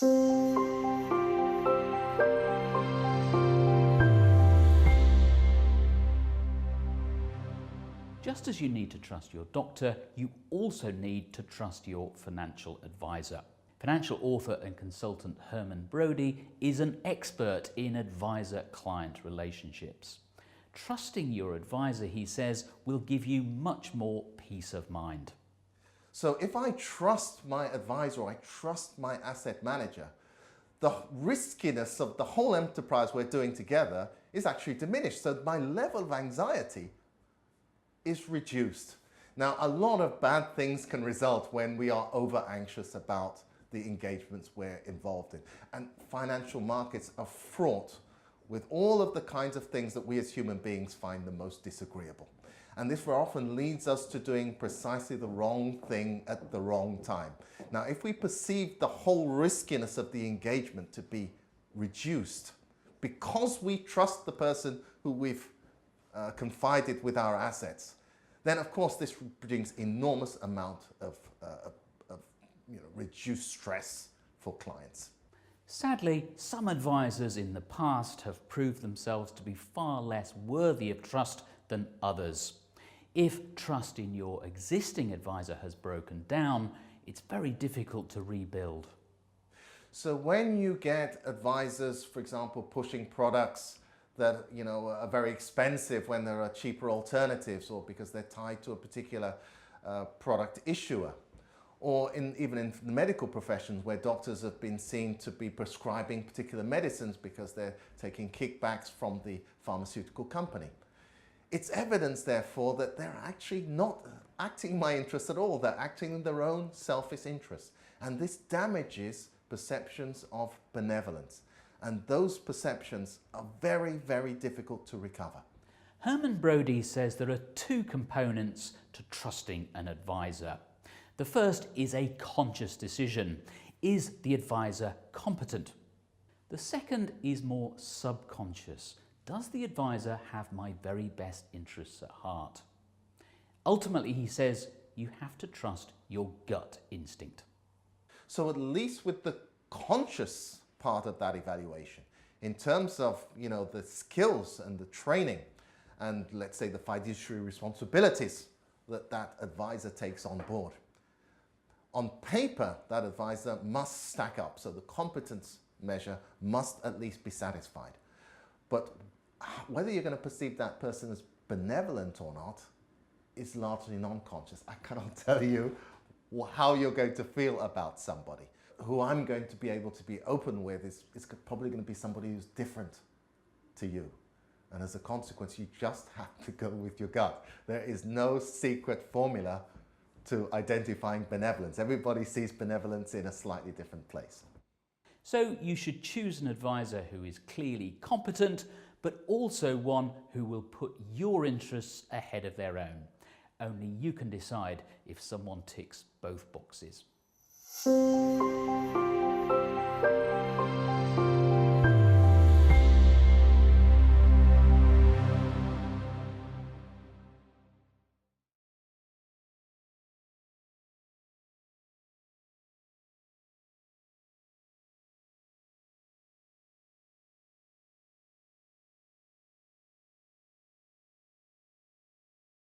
Just as you need to trust your doctor, you also need to trust your financial advisor. Financial author and consultant Herman Brodie is an expert in advisor-client relationships. Trusting your advisor, he says, will give you much more peace of mind. So if I trust my advisor, I trust my asset manager, the riskiness of the whole enterprise we're doing together is actually diminished. So my level of anxiety is reduced. Now, a lot of bad things can result when we are over anxious about the engagements we're involved in. And financial markets are fraught with all of the kinds of things that we as human beings find the most disagreeable. And this very often leads us to doing precisely the wrong thing at the wrong time. Now, if we perceive the whole riskiness of the engagement to be reduced because we trust the person who we've confided with our assets, then of course this brings enormous amount of reduced stress for clients. Sadly, some advisors in the past have proved themselves to be far less worthy of trust than others. If trust in your existing advisor has broken down, it's very difficult to rebuild. So when you get advisors, for example, pushing products that are very expensive when there are cheaper alternatives, or because they're tied to a particular product issuer, or even in the medical professions where doctors have been seen to be prescribing particular medicines because they're taking kickbacks from the pharmaceutical company. It's evidence, therefore, that they're actually not acting in my interest at all. They're acting in their own selfish interests. And this damages perceptions of benevolence. And those perceptions are very, very difficult to recover. Herman Brodie says there are two components to trusting an advisor. The first is a conscious decision. Is the advisor competent? The second is more subconscious. Does the advisor have my very best interests at heart? Ultimately, he says, you have to trust your gut instinct. So at least with the conscious part of that evaluation, in terms of the skills and the training and let's say the fiduciary responsibilities that advisor takes on board, on paper that advisor must stack up, so the competence measure must at least be satisfied. But whether you're going to perceive that person as benevolent or not is largely non-conscious. I cannot tell you how you're going to feel about somebody. Who I'm going to be able to be open with is probably going to be somebody who's different to you. And as a consequence, you just have to go with your gut. There is no secret formula to identifying benevolence. Everybody sees benevolence in a slightly different place. So you should choose an advisor who is clearly competent, but also one who will put your interests ahead of their own. Only you can decide if someone ticks both boxes.